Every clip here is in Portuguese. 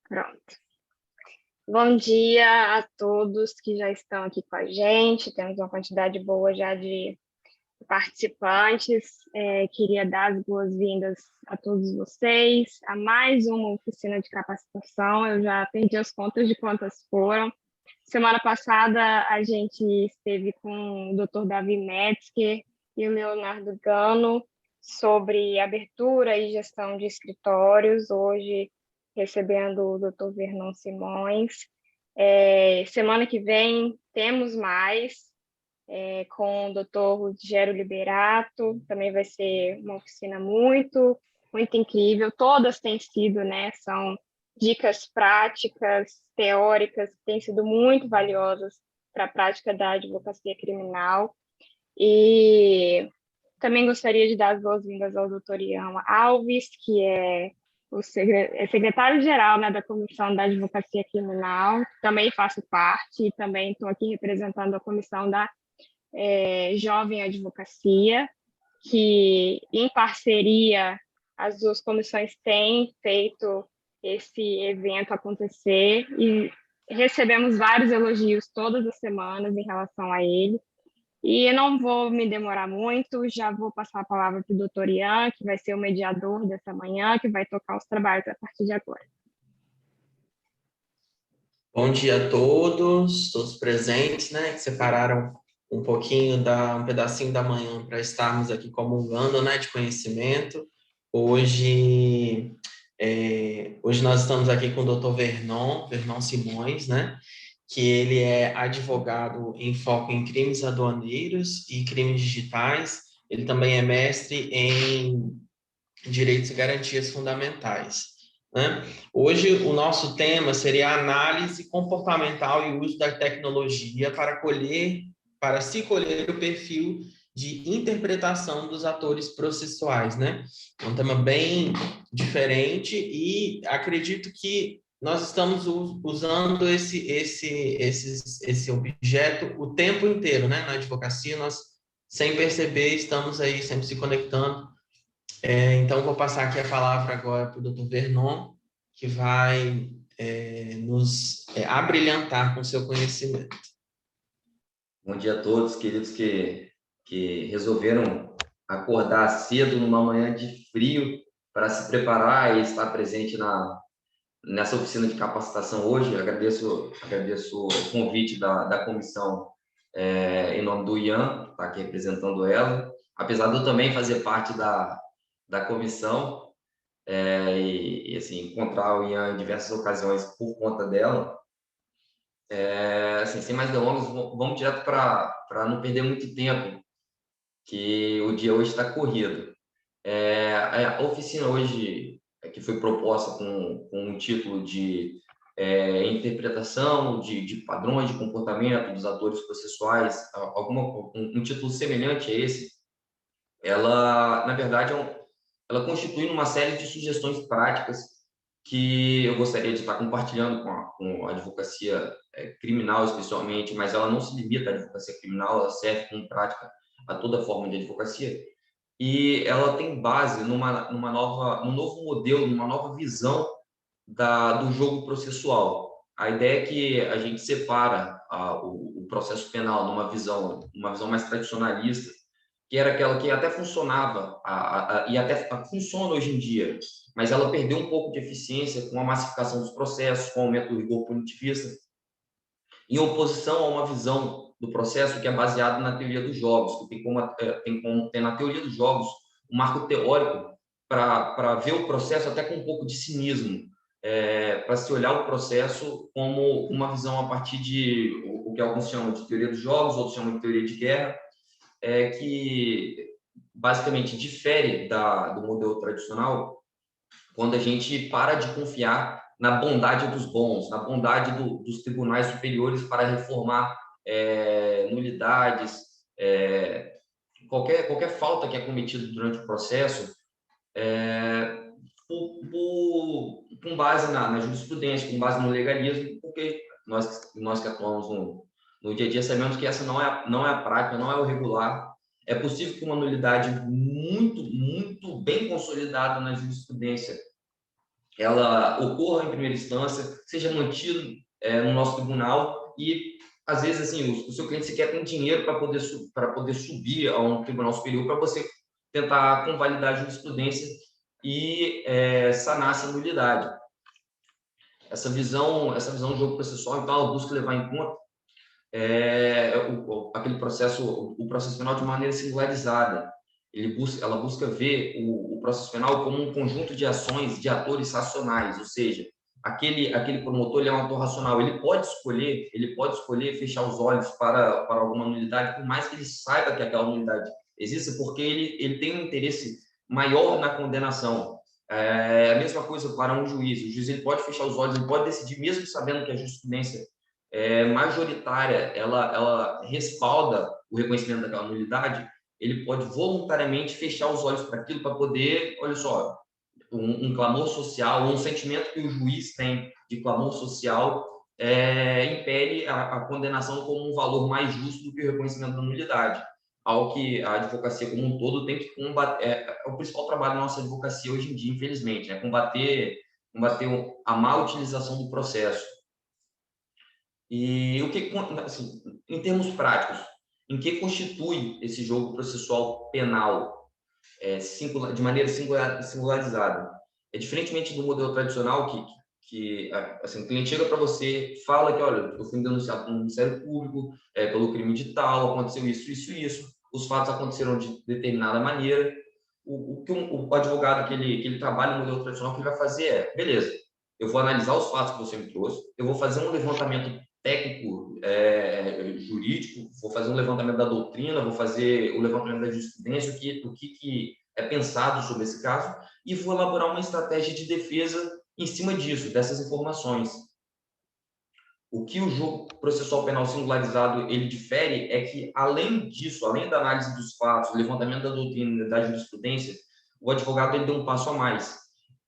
Pronto. Bom dia a todos que já estão aqui com a gente. Temos uma quantidade boa já de participantes. Queria dar as boas-vindas a todos vocês a mais uma oficina de capacitação. Eu já perdi as contas de quantas foram. Semana passada a gente esteve com o Dr. Davi Metzger e o Leonardo Gano sobre abertura e gestão de escritórios. Hoje recebendo o Dr. Vernon Simões. Semana que vem temos mais, com o Dr. Ruggiero Liberato, também vai ser uma oficina muito incrível. Todas têm sido, né? São dicas práticas, teóricas, que têm sido muito valiosas para a prática da advocacia criminal. E também gostaria de dar as boas-vindas ao doutor Ian Alves, que é o secretário-geral, né, da Comissão da Advocacia Criminal. Também faço parte e também estou aqui representando a Comissão da Jovem Advocacia, que, em parceria, as duas comissões têm feito esse evento acontecer e recebemos vários elogios todas as semanas em relação a ele. E eu não vou me demorar muito, já vou passar a palavra para o doutor Ian, que vai ser o mediador dessa manhã, que vai tocar os trabalhos a partir de agora. Bom dia a todos presentes, né, que separaram um pedacinho da manhã para estarmos aqui comungando, né, de conhecimento. Hoje nós estamos aqui com o doutor Vernon Simões, né, que ele é advogado em foco em crimes aduaneiros e crimes digitais. Ele também é mestre em direitos e garantias fundamentais, né? Hoje, o nosso tema seria a análise comportamental e uso da tecnologia para se colher o perfil de interpretação dos atores processuais, né? É um tema bem diferente e acredito que nós estamos usando esse objeto o tempo inteiro, né? Na advocacia, nós, sem perceber, estamos aí sempre se conectando. Então, vou passar aqui a palavra agora para o Dr. Vernon, que vai nos abrilhantar com seu conhecimento. Bom dia a todos, queridos que resolveram acordar cedo numa manhã de frio para se preparar e estar presente nessa oficina de capacitação hoje. Agradeço o convite da comissão em nome do Ian, que está aqui representando ela. Apesar de eu também fazer parte da comissão e assim, encontrar o Ian em diversas ocasiões por conta dela. Assim, sem mais delongas, vamos direto para não perder muito tempo, que o dia hoje está corrido. A oficina hoje, que foi proposta com um título de interpretação de padrões de comportamento dos atores processuais, um título semelhante a esse, ela, na verdade, ela constitui uma série de sugestões práticas que eu gostaria de estar compartilhando com a advocacia criminal, especialmente, mas ela não se limita à advocacia criminal, ela serve como prática a toda forma de advocacia. E ela tem base num novo modelo, numa nova visão do jogo processual. A ideia é que a gente separa o processo penal numa visão mais tradicionalista, que era aquela que até funcionava e até funciona hoje em dia, mas ela perdeu um pouco de eficiência com a massificação dos processos, com o aumento do rigor punitivista, em oposição a uma visão do processo que é baseada na teoria dos jogos, que tem na teoria dos jogos um marco teórico para ver o processo até com um pouco de cinismo, para se olhar o processo como uma visão a partir de o que alguns chamam de teoria dos jogos, outros chamam de teoria de guerra, que basicamente difere do modelo tradicional quando a gente para de confiar na bondade dos bons, na bondade dos tribunais superiores para reformar nulidades, qualquer falta que é cometida durante o processo, com base na jurisprudência, com base no legalismo, porque nós que atuamos no dia a dia sabemos que essa não é a prática, não é o regular. É possível que uma nulidade muito bem consolidada na jurisprudência ela ocorra em primeira instância, seja mantido no nosso tribunal e, às vezes, assim, o seu cliente sequer tem dinheiro para poder subir a um tribunal superior para você tentar convalidar a jurisprudência e sanar essa nulidade. Essa visão do jogo processual, então, ela busca levar em conta aquele processo, o processo penal de maneira singularizada. Ela busca ver o processo penal como um conjunto de ações de atores racionais, ou seja, aquele promotor ele é um ator racional, ele pode escolher fechar os olhos para alguma nulidade, por mais que ele saiba que aquela nulidade existe, porque ele tem um interesse maior na condenação. É a mesma coisa para um juiz. O juiz ele pode fechar os olhos, ele pode decidir, mesmo sabendo que a jurisprudência majoritária ela respalda o reconhecimento daquela nulidade, ele pode voluntariamente fechar os olhos para aquilo, para poder, olha só, um clamor social, um sentimento que o juiz tem de clamor social impele a condenação como um valor mais justo do que o reconhecimento da nulidade. Algo que a advocacia como um todo tem que combater. É o principal trabalho da nossa advocacia hoje em dia, infelizmente, né? Combater a má utilização do processo. E o que, assim, em termos práticos, em que constitui esse jogo processual penal de maneira singularizada? Diferentemente do modelo tradicional que assim, o cliente chega para você, fala que, olha, eu fui denunciado pelo Ministério Público pelo crime de tal, aconteceu isso, os fatos aconteceram de determinada maneira. O que o advogado que ele trabalha no modelo tradicional, que ele vai fazer beleza, eu vou analisar os fatos que você me trouxe, eu vou fazer um levantamento técnico, jurídico, vou fazer um levantamento da doutrina, vou fazer o levantamento da jurisprudência, o que é pensado sobre esse caso, e vou elaborar uma estratégia de defesa em cima disso, dessas informações. O que o jogo processual penal singularizado ele difere é que, além disso, além da análise dos fatos, levantamento da doutrina, da jurisprudência, o advogado ele deu um passo a mais.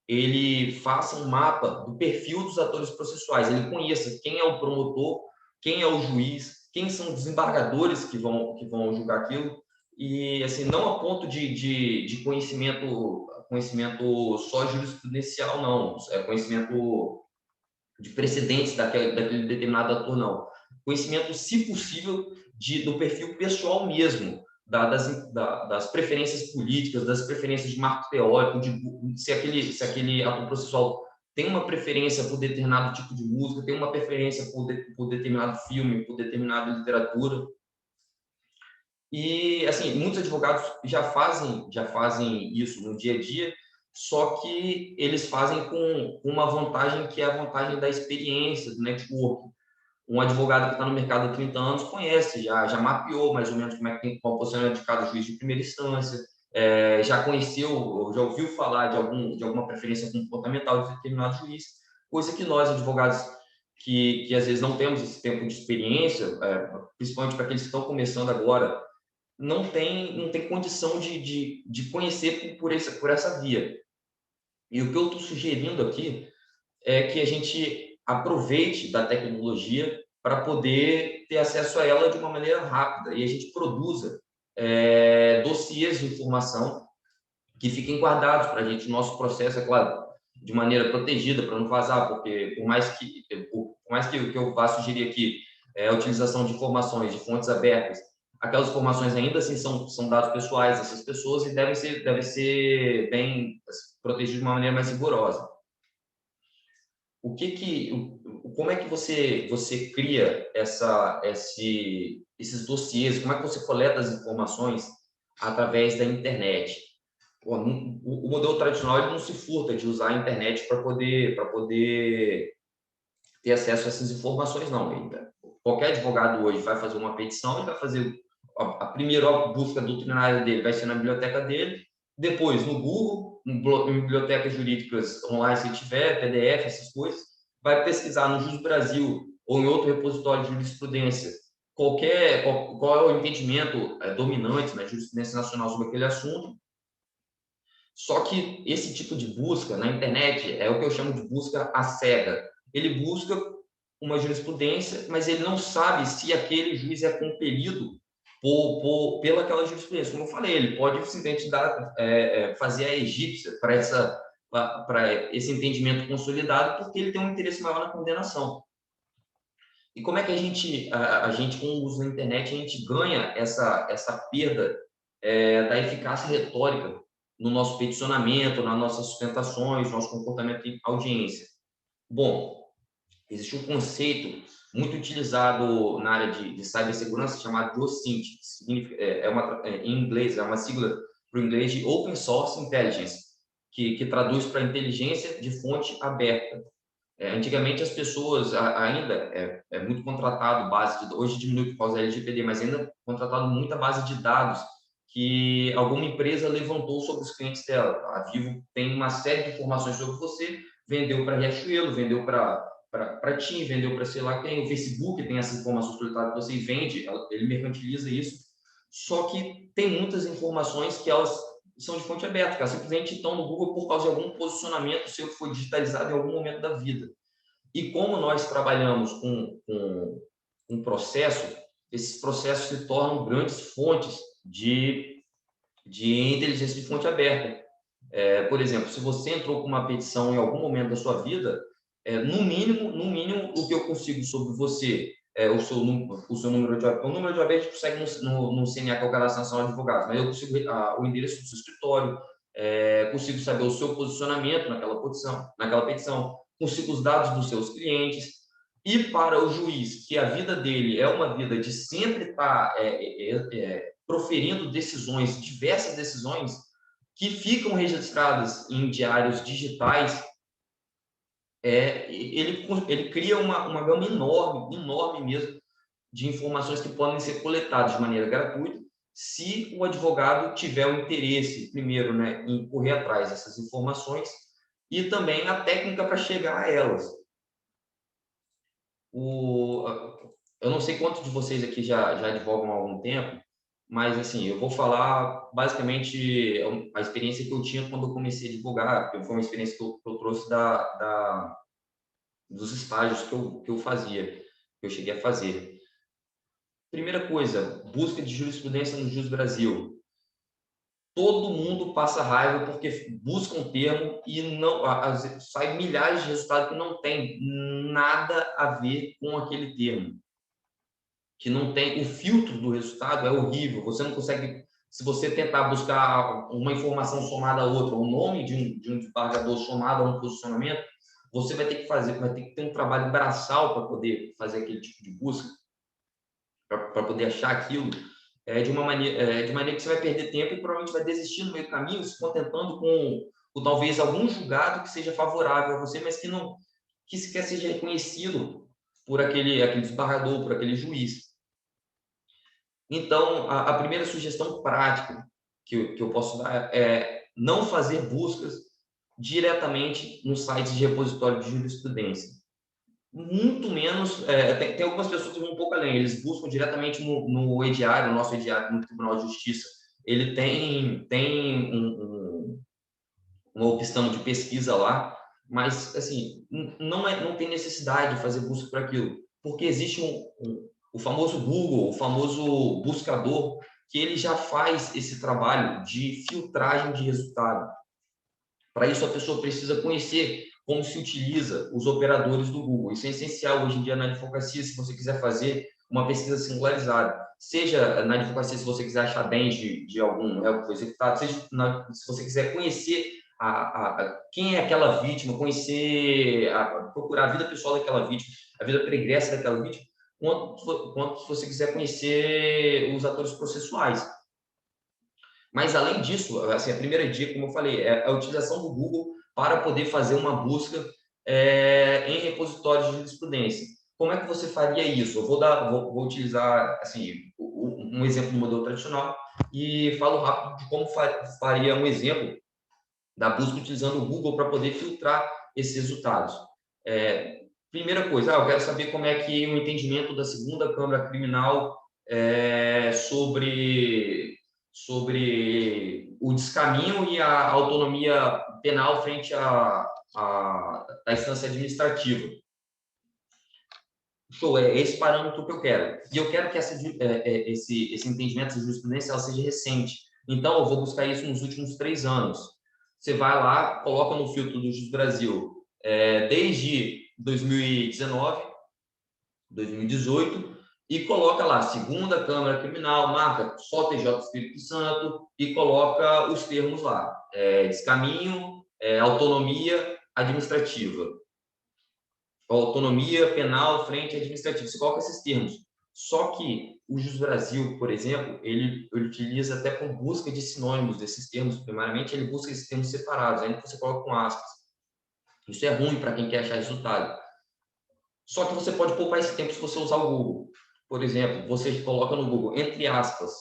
Ele faça um mapa do perfil dos atores processuais, ele conheça quem é o promotor, quem é o juiz, quem são os desembargadores que vão julgar aquilo, e assim, não a ponto de conhecimento só jurisprudencial, não, conhecimento de precedentes daquele determinado ator, não. Conhecimento, se possível, do perfil pessoal mesmo, das preferências políticas, das preferências de marco teórico, se aquele ator processual tem uma preferência por determinado tipo de música, tem uma preferência por determinado filme, por determinada literatura. E, assim, muitos advogados já fazem isso no dia a dia, só que eles fazem com uma vantagem que é a vantagem da experiência, do network. Um advogado que está no mercado há 30 anos conhece, já mapeou mais ou menos qual o posicionamento de cada juiz de primeira instância, já conheceu, já ouviu falar de alguma preferência comportamental de determinado juiz, coisa que nós, advogados, que às vezes não temos esse tempo de experiência, principalmente para aqueles que estão começando agora, não tem condição de conhecer por essa via. E o que eu estou sugerindo aqui é que a gente aproveite da tecnologia para poder ter acesso a ela de uma maneira rápida e a gente produza dossiês de informação que fiquem guardados para a gente. O nosso processo, é claro, de maneira protegida, para não vazar, porque por mais que eu vá sugerir aqui a utilização de informações de fontes abertas, aquelas informações ainda assim são dados pessoais dessas pessoas e devem ser bem protegidos de uma maneira mais rigorosa. Como é que você cria esses dossiês? Como é que você coleta as informações através da internet? O modelo tradicional ele não se furta de usar a internet para poder ter acesso a essas informações, não. Qualquer advogado hoje vai fazer uma petição, ele vai fazer a primeira busca doutrinária dele, vai ser na biblioteca dele, depois no Google, em bibliotecas jurídicas online, se tiver, PDF, essas coisas, vai pesquisar no Jus Brasil ou em outro repositório de jurisprudência qual é o entendimento dominante na jurisprudência nacional sobre aquele assunto. Só que esse tipo de busca na internet é o que eu chamo de busca à cega. Ele busca uma jurisprudência, mas ele não sabe se aquele juiz é compelido pela aquela jurisprudência. Como eu falei, ele pode simplesmente fazer a egípcia para para esse entendimento consolidado, porque ele tem um interesse maior na condenação. E como é que a gente, com o uso da internet, a gente ganha essa perda da eficácia retórica no nosso peticionamento, nas nossas sustentações, nosso comportamento em audiência? Bom, existe um conceito muito utilizado na área de cibersegurança chamado de OSINT, em inglês, é uma sigla para o inglês de Open Source Intelligence, que traduz para inteligência de fonte aberta. Antigamente as pessoas ainda é muito contratado hoje diminuiu por causa da LGPD, mas ainda contratado muita base de dados que alguma empresa levantou sobre os clientes dela. A Vivo tem uma série de informações sobre você, vendeu para Riachuelo, vendeu para TIM, vendeu para sei lá quem, o Facebook tem essas informações coletadas que você e vende, ele mercantiliza isso. Só que tem muitas informações que elas são de fonte aberta, que elas simplesmente estão no Google por causa de algum posicionamento seu que foi digitalizado em algum momento da vida. E como nós trabalhamos com um processo, esses processos se tornam grandes fontes de inteligência de fonte aberta. Por exemplo, se você entrou com uma petição em algum momento da sua vida, no mínimo, o que eu consigo sobre você, o seu número de OAB, o número de OAB a gente consegue no CNA, que é o Cadastro Nacional de Advogados, mas eu consigo o endereço do seu escritório, consigo saber o seu posicionamento naquela petição, consigo os dados dos seus clientes, e para o juiz, que a vida dele é uma vida de sempre estar proferindo decisões, diversas decisões, que ficam registradas em diários digitais, ele cria uma gama enorme mesmo, de informações que podem ser coletadas de maneira gratuita, se o advogado tiver o interesse, primeiro, né, em correr atrás dessas informações, e também a técnica para chegar a elas. Eu não sei quantos de vocês aqui já advogam há algum tempo, mas, assim, eu vou falar, basicamente, a experiência que eu tinha quando eu comecei a advogar, porque foi uma experiência que eu trouxe dos estágios que eu fazia, que eu cheguei a fazer. Primeira coisa, busca de jurisprudência no Jus Brasil. Todo mundo passa raiva porque busca um termo e não sai milhares de resultados que não tem nada a ver com aquele termo, que não tem o filtro do resultado, é horrível. Você não consegue, se você tentar buscar uma informação somada a outra, o nome de um desembargador somado a um posicionamento, você vai ter que ter um trabalho braçal para poder fazer aquele tipo de busca, para poder achar aquilo. De maneira que você vai perder tempo e provavelmente vai desistir no meio do caminho, se contentando com talvez algum julgado que seja favorável a você, mas que sequer seja reconhecido por aquele desembargador, por aquele juiz. Então, a primeira sugestão prática que eu posso dar é não fazer buscas diretamente nos sites de repositório de jurisprudência. Muito menos, tem algumas pessoas que vão um pouco além, eles buscam diretamente no EDIário, o nosso EDIário no Tribunal de Justiça. Ele tem uma opção de pesquisa lá, mas, assim, não tem necessidade de fazer busca para aquilo, porque existe o famoso Google, o famoso buscador, que ele já faz esse trabalho de filtragem de resultado. Para isso, a pessoa precisa conhecer como se utiliza os operadores do Google. Isso é essencial hoje em dia na advocacia, se você quiser fazer uma pesquisa singularizada. Seja na advocacia, se você quiser achar bens de algum réu que foi executado, seja se você quiser conhecer quem é aquela vítima, procurar a vida pessoal daquela vítima, a vida pregressa daquela vítima, quanto se você quiser conhecer os atores processuais. Mas, além disso, assim, a primeira dica, como eu falei, é a utilização do Google para poder fazer uma busca em repositórios de jurisprudência. Como é que você faria isso? Eu vou utilizar, assim, um exemplo do modelo tradicional e falo rápido de como faria um exemplo da busca utilizando o Google para poder filtrar esses resultados. Primeira coisa, eu quero saber como é que o entendimento da segunda Câmara Criminal sobre o descaminho e a autonomia penal frente à instância administrativa. Show, é esse parâmetro que eu quero. E eu quero que esse entendimento de jurisprudência ela seja recente. Então, eu vou buscar isso nos últimos 3 anos. você vai lá, coloca no filtro do Jus Brasil desde 2019, 2018, e coloca lá, segunda Câmara Criminal, marca só TJ Espírito Santo e coloca os termos lá, descaminho, autonomia administrativa, autonomia penal, frente administrativa, você coloca esses termos. Só que o Jus Brasil, por exemplo, ele utiliza até com busca de sinônimos desses termos, primariamente ele busca esses termos separados, ainda que você coloca com aspas. Isso é ruim para quem quer achar resultado. Só que você pode poupar esse tempo se você usar o Google. Por exemplo, você coloca no Google, entre aspas,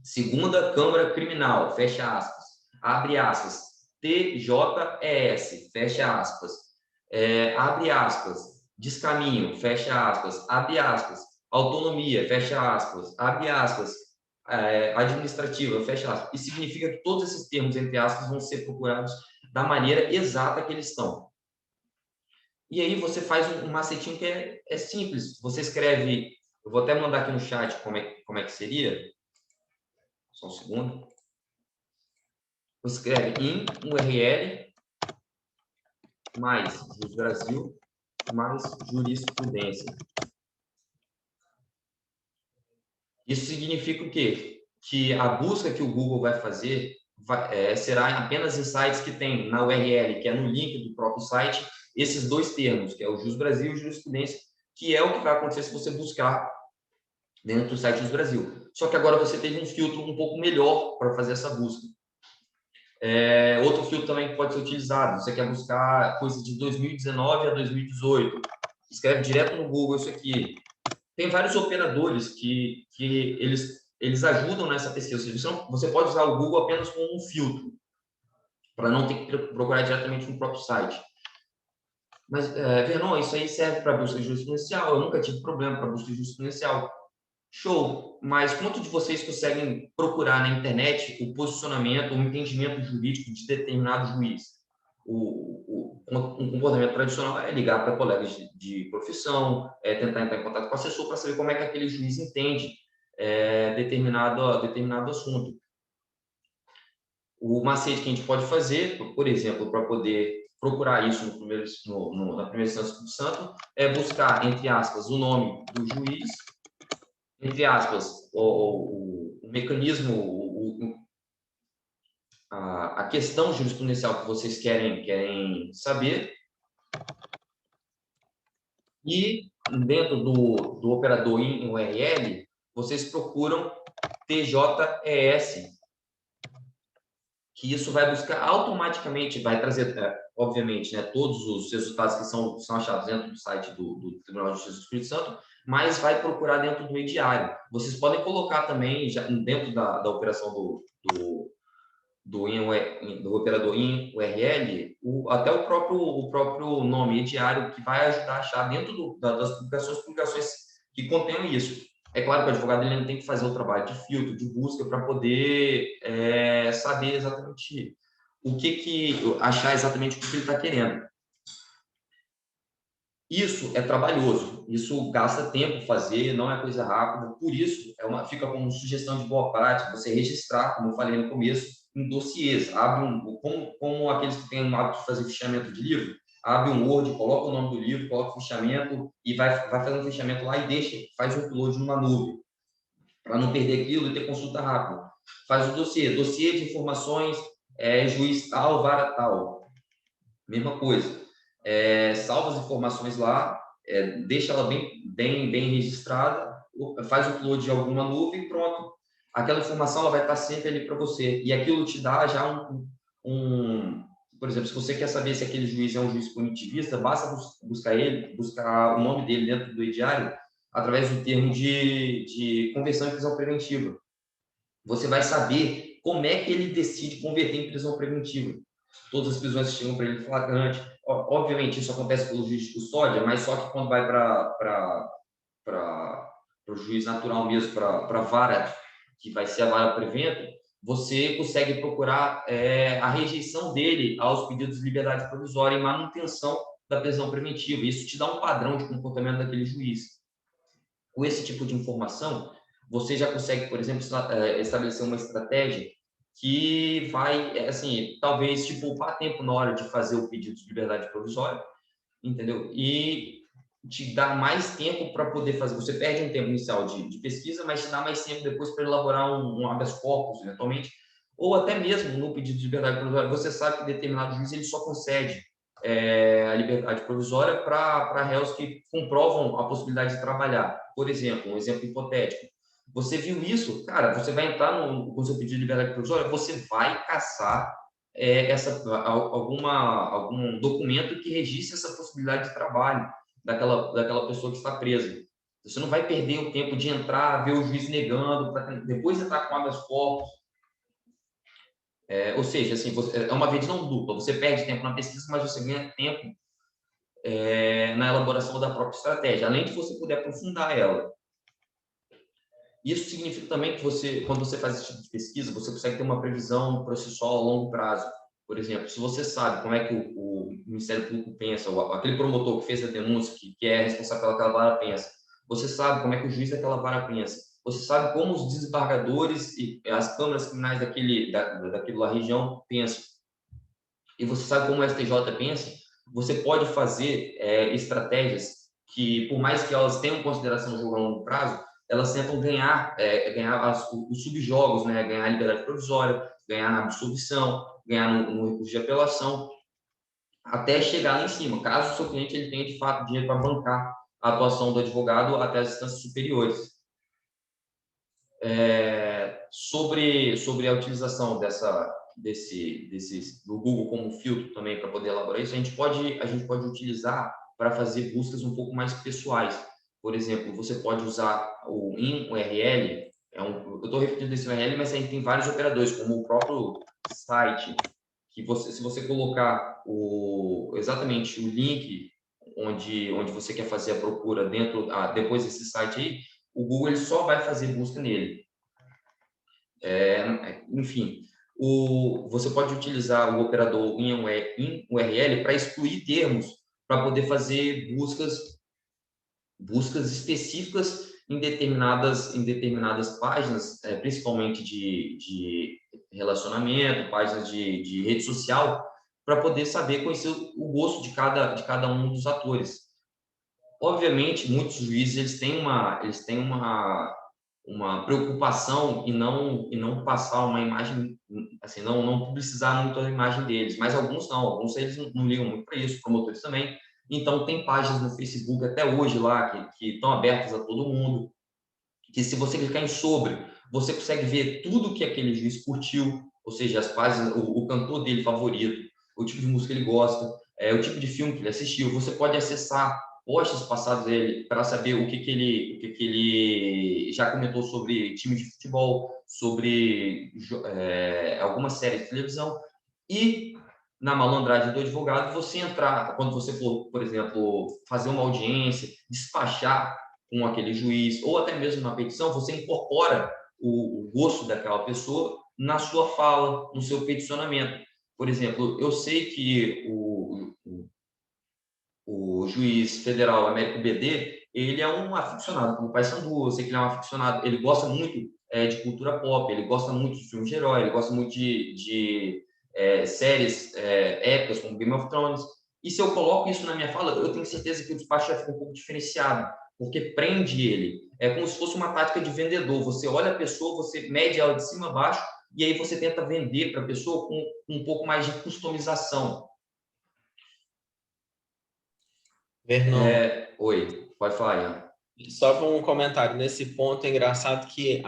segunda Câmara Criminal, fecha aspas, abre aspas, TJES, fecha aspas, abre aspas, descaminho, fecha aspas, abre aspas, autonomia, fecha aspas, abre aspas, administrativa, fecha aspas. Isso significa que todos esses termos, entre aspas, vão ser procurados da maneira exata que eles estão. E aí você faz um macetinho que é simples. Você escreve, eu vou até mandar aqui no chat como é que seria. Só um segundo. Você escreve em URL mais Jus Brasil mais jurisprudência. Isso significa o quê? Que a busca que o Google vai fazer será apenas em sites que tem na URL, que é no link do próprio site, esses dois termos, que é o Jus Brasil e jurisprudência, que é o que vai acontecer se você buscar dentro do site Jus Brasil. Só que agora você teve um filtro um pouco melhor para fazer essa busca. Outro filtro também que pode ser utilizado, você quer buscar coisas de 2019 a 2018, escreve direto no Google isso aqui. Tem vários operadores que eles ajudam nessa pesquisa. Você pode usar o Google apenas como um filtro, para não ter que procurar diretamente no próprio site. Mas, Vernon, isso aí serve para busca jurisprudencial. Eu nunca tive problema para busca jurisprudencial. Show! Mas quanto de vocês conseguem procurar na internet o posicionamento, o entendimento jurídico de determinado juiz? Um comportamento tradicional é ligar para colegas de profissão, tentar entrar em contato com o assessor para saber como é que aquele juiz entende determinado assunto. O macete que a gente pode fazer, por exemplo, para poder procurar isso na primeira instância do Espírito Santo, é buscar, entre aspas, o nome do juiz, entre aspas, o mecanismo, a questão jurisprudencial que vocês querem saber, e dentro do operador em URL, vocês procuram TJES, que isso vai buscar automaticamente, vai trazer, obviamente, né, todos os resultados que são achados dentro do site do Tribunal de Justiça do Espírito Santo, mas vai procurar dentro do ediário. Vocês podem colocar também, já dentro da operação do operador em URL, até o próprio nome ediário, que vai ajudar a achar dentro das publicações que contenham isso. É claro que o advogado ele tem que fazer o trabalho de filtro, de busca, para poder saber exatamente achar exatamente o que ele está querendo. Isso é trabalhoso, isso gasta tempo fazer, não é coisa rápida, por isso fica como sugestão de boa prática você registrar, como eu falei no começo, em dossiês, como aqueles que têm o hábito de fazer fichamento de livro, abre um Word, coloca o nome do livro, coloca o fichamento e vai fazendo o fichamento lá e faz um upload numa nuvem, para não perder aquilo e ter consulta rápida. Faz o dossiê de informações, juiz tal, vara tal, mesma coisa. Salva as informações lá, deixa ela bem registrada, faz o upload de alguma nuvem e pronto. Aquela informação ela vai estar sempre ali para você. E aquilo te dá já por exemplo, se você quer saber se aquele juiz é um juiz punitivista, basta buscar o nome dele dentro do ediário através do termo de conversão em prisão preventiva. Você vai saber como é que ele decide converter em prisão preventiva. Todas as prisões que chegam para ele flagrante. Obviamente, isso acontece pelo juiz de custódia, mas só que quando vai para o juiz natural mesmo, para a vara, que vai ser a vara prevento, você consegue procurar a rejeição dele aos pedidos de liberdade provisória e manutenção da prisão preventiva. Isso te dá um padrão de comportamento daquele juiz. Com esse tipo de informação, você já consegue, por exemplo, estabelecer uma estratégia que vai, assim, talvez te poupar tempo na hora de fazer o pedido de liberdade provisória, entendeu? E te dar mais tempo para poder fazer. Você perde um tempo inicial de pesquisa, mas te dá mais tempo depois para elaborar um habeas corpus, eventualmente, ou até mesmo no pedido de liberdade provisória. Você sabe que determinado juiz ele só concede a liberdade provisória para réus que comprovam a possibilidade de trabalhar. Por exemplo, um exemplo hipotético. Você viu isso, cara, você vai entrar com o seu pedido de liberdade provisória, você vai caçar algum documento que registre essa possibilidade de trabalho daquela pessoa que está presa. Você não vai perder o tempo de entrar, ver o juiz negando, para depois entrar com habeas corpus. Ou seja, assim, é uma vez não dupla. Você perde tempo na pesquisa, mas você ganha tempo na elaboração da própria estratégia, além de você poder aprofundar ela. Isso significa também que quando você faz esse tipo de pesquisa, você consegue ter uma previsão processual a longo prazo. Por exemplo, se você sabe como é que o Ministério Público pensa, ou aquele promotor que fez a denúncia, que é responsável pelaquela vara pensa, você sabe como é que o juiz daquela vara pensa, você sabe como os desembargadores e as câmaras criminais daquela região pensam, e você sabe como o STJ pensa, você pode fazer estratégias que, por mais que elas tenham consideração de jogo a longo prazo, elas tentam ganhar os subjogos, né? Ganhar a liberdade provisória, ganhar na absolvição, ganhar no recurso de apelação, até chegar lá em cima, caso o seu cliente ele tenha, de fato, dinheiro para bancar a atuação do advogado até as instâncias superiores. Sobre a utilização do Google como filtro também para poder elaborar isso, a gente pode utilizar para fazer buscas um pouco mais pessoais. Por exemplo, você pode usar o InURL, eu estou repetindo esse URL, mas a gente tem vários operadores, como o próprio site, que se você colocar exatamente o link onde você quer fazer a procura depois desse site aí, o Google ele só vai fazer busca nele. Enfim, você pode utilizar o operador InURL para excluir termos, para poder fazer buscas específicas em determinadas páginas, principalmente de relacionamento, páginas de rede social, para poder conhecer o gosto de cada um dos atores. Obviamente, muitos juízes eles têm uma preocupação em não passar uma imagem, assim, não publicizar muito a imagem deles, mas alguns eles não ligam muito para isso, promotores também. Então, tem páginas no Facebook até hoje lá que estão abertas a todo mundo, que se você clicar em sobre, você consegue ver tudo que aquele juiz curtiu, ou seja, as páginas, o cantor dele favorito, o tipo de música que ele gosta, o tipo de filme que ele assistiu. Você pode acessar posts passados dele para saber o que ele já comentou sobre time de futebol, sobre alguma série de televisão. E na malandragem do advogado, você entrar, quando você for, por exemplo, fazer uma audiência, despachar com aquele juiz, ou até mesmo na petição, você incorpora o gosto daquela pessoa na sua fala, no seu peticionamento. Por exemplo, eu sei que o juiz federal Américo BD, ele é um aficionado pelo Paysandu, eu sei que ele é um aficionado, ele gosta muito de cultura pop, ele gosta muito de filmes de herói, ele gosta muito de séries épicas como Game of Thrones. E se eu coloco isso na minha fala, eu tenho certeza que o despacho já fica um pouco diferenciado, porque prende ele. É como se fosse uma tática de vendedor. Você olha a pessoa, você mede ela de cima a baixo, e aí você tenta vender para a pessoa com um pouco mais de customização. Vernon, Oi, pode falar, Ian. só um comentário. Nesse ponto é engraçado que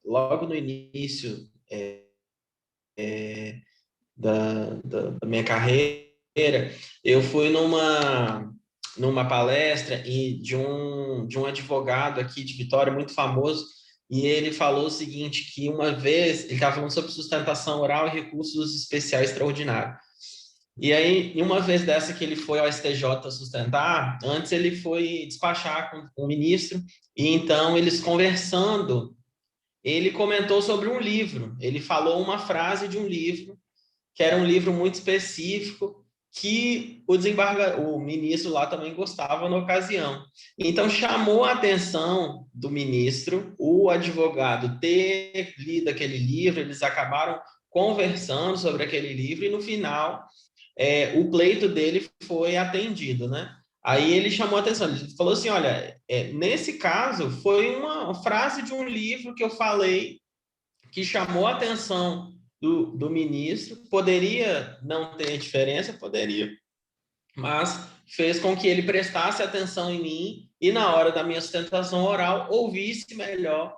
logo no início da minha carreira, eu fui numa palestra de um advogado aqui de Vitória, muito famoso, e ele falou o seguinte, que uma vez, ele estava falando sobre sustentação oral e recursos especiais extraordinários. E aí, em uma vez dessa que ele foi ao STJ sustentar, antes ele foi despachar com o ministro, e então eles conversando, ele comentou sobre um livro, ele falou uma frase de um livro, que era um livro muito específico, que o ministro lá também gostava na ocasião. Então, chamou a atenção do ministro, o advogado ter lido aquele livro, eles acabaram conversando sobre aquele livro, e no final, o pleito dele foi atendido, né? Aí ele chamou a atenção, ele falou assim, olha, nesse caso, foi uma frase de um livro que eu falei que chamou a atenção do ministro, poderia não ter diferença, poderia, mas fez com que ele prestasse atenção em mim e na hora da minha sustentação oral ouvisse melhor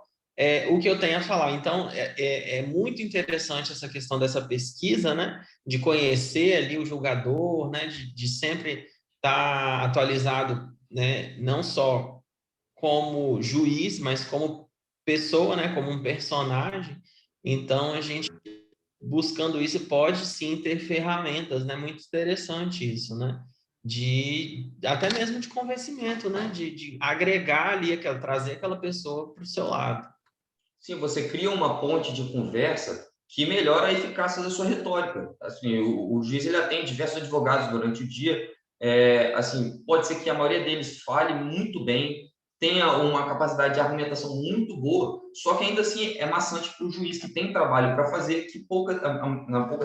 o que eu tenho a falar. Então, é muito interessante essa questão dessa pesquisa, né, de conhecer ali o julgador, né, de sempre estar atualizado, né, não só como juiz, mas como pessoa, né, como um personagem. Então, a gente buscando isso pode sim ter ferramentas, né? Muito interessante isso, né? De até mesmo de convencimento, né? De agregar ali, trazer aquela pessoa para o seu lado. Sim, você cria uma ponte de conversa que melhora a eficácia da sua retórica. Assim, o juiz ele atende diversos advogados durante o dia. Assim, pode ser que a maioria deles fale muito bem, tenha uma capacidade de argumentação muito boa, só que ainda assim é maçante para o juiz que tem trabalho para fazer, que poucas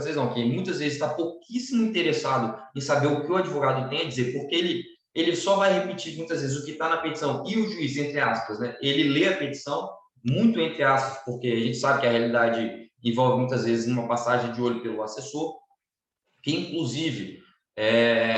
vezes não, que muitas vezes está pouquíssimo interessado em saber o que o advogado tem a dizer, porque ele só vai repetir muitas vezes o que está na petição, e o juiz, entre aspas, né, ele lê a petição muito entre aspas, porque a gente sabe que a realidade envolve muitas vezes uma passagem de olho pelo assessor, que inclusive,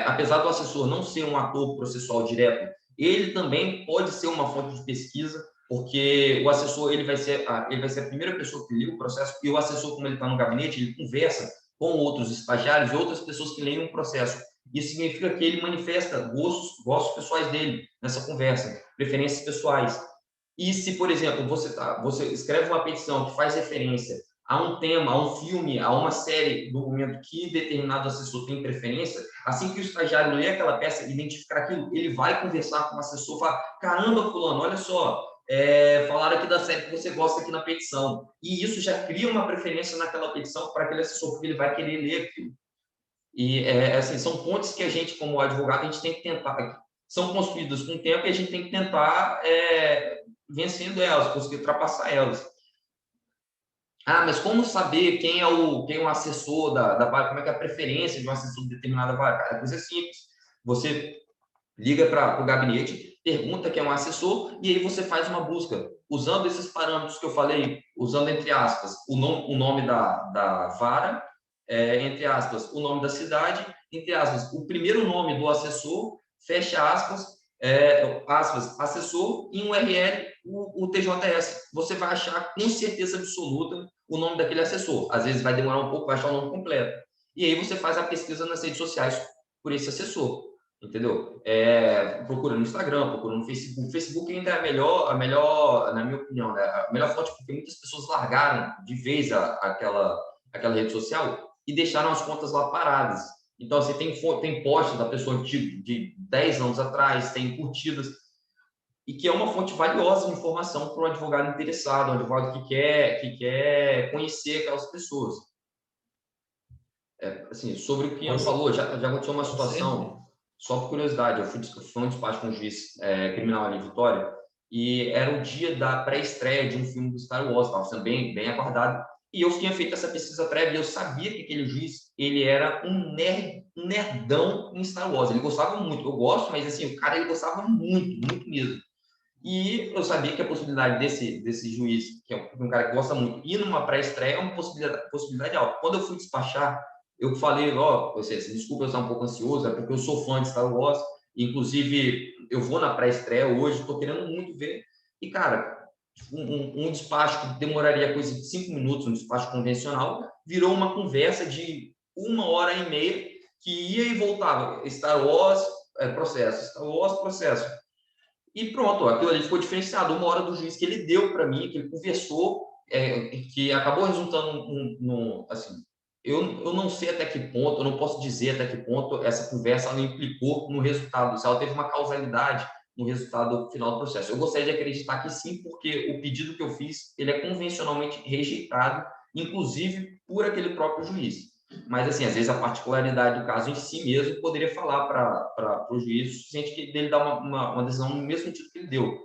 apesar do assessor não ser um ator processual direto, ele também pode ser uma fonte de pesquisa, porque o assessor ele vai ser a primeira pessoa que lê o processo, e o assessor, como ele está no gabinete, ele conversa com outros estagiários e outras pessoas que leem o processo. Isso significa que ele manifesta gostos pessoais dele nessa conversa, preferências pessoais. E se, por exemplo, você escreve uma petição que faz referência a um tema, a um filme, a uma série do momento que determinado assessor tem preferência, assim que o estagiário lê aquela peça e identificar aquilo, ele vai conversar com o assessor e falar, caramba, fulano, olha só, falaram aqui da série que você gosta aqui na petição. E isso já cria uma preferência naquela petição para aquele assessor, porque ele vai querer ler aquilo. E, assim, são pontes que a gente, como advogado, a gente tem que tentar, são construídas com o tempo e a gente tem que tentar vencendo elas, conseguir ultrapassar elas. Ah, mas como saber quem é o assessor da vara, como é que é a preferência de um assessor de determinada vara? É coisa simples. Você liga para o gabinete, pergunta quem é um assessor e aí você faz uma busca. Usando esses parâmetros que eu falei, usando, entre aspas, o nome da vara, entre aspas, o nome da cidade, entre aspas, o primeiro nome do assessor, fecha aspas, aspas, assessor, e um URL, o TJS. Você vai achar com certeza absoluta o nome daquele assessor. Às vezes vai demorar um pouco para achar o nome completo. E aí você faz a pesquisa nas redes sociais por esse assessor, entendeu? Procura no Instagram, procura no Facebook. O Facebook ainda é a melhor, na minha opinião, né? A melhor fonte, porque muitas pessoas largaram de vez aquela rede social e deixaram as contas lá paradas. Então, assim, tem posts da pessoa de 10 anos atrás, tem curtidas, e que é uma fonte valiosa de informação para um advogado interessado, um advogado que quer conhecer aquelas pessoas. Assim, sobre o que o Ian falou, já aconteceu uma situação, só por curiosidade, eu fui um despacho com um juiz criminal ali em Vitória, e era o dia da pré-estreia de um filme do Star Wars, estava sendo bem, bem aguardado, e eu tinha feito essa pesquisa prévia, e eu sabia que aquele juiz, ele era um nerdão em Star Wars, ele gostava muito, eu gosto, mas assim, o cara, ele gostava muito, muito mesmo. E eu sabia que a possibilidade desse juiz, que é um cara que gosta muito, ir numa pré-estreia é uma possibilidade alta. Quando eu fui despachar, eu falei, desculpa eu estar um pouco ansioso, é porque eu sou fã de Star Wars, inclusive eu vou na pré-estreia hoje, estou querendo muito ver. E, cara, um despacho que demoraria coisa de 5 minutos, um despacho convencional, virou uma conversa de 1h30, que ia e voltava. Star Wars, processo. Star Wars, processo. E pronto, aquilo ali ficou diferenciado. 1 hora do juiz que ele deu para mim, que ele conversou, que acabou resultando assim, eu não sei até que ponto, eu não posso dizer até que ponto essa conversa ela implicou no resultado, se ela teve uma causalidade no resultado final do processo. Eu gostaria de acreditar que sim, porque o pedido que eu fiz, ele é convencionalmente rejeitado, inclusive por aquele próprio juiz. Mas, assim, às vezes a particularidade do caso em si mesmo poderia falar para o juiz o suficiente que dele dar uma decisão no mesmo sentido que ele deu.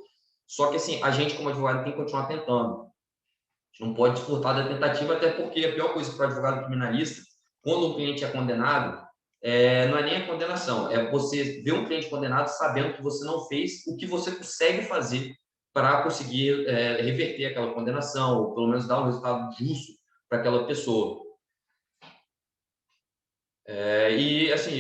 Só que, assim, a gente, como advogado, tem que continuar tentando. A gente não pode desfrutar da tentativa, até porque a pior coisa para o advogado criminalista, quando um cliente é condenado, não é nem a condenação, é você ver um cliente condenado sabendo que você não fez o que você consegue fazer para conseguir reverter aquela condenação, ou pelo menos dar um resultado justo para aquela pessoa. E, assim,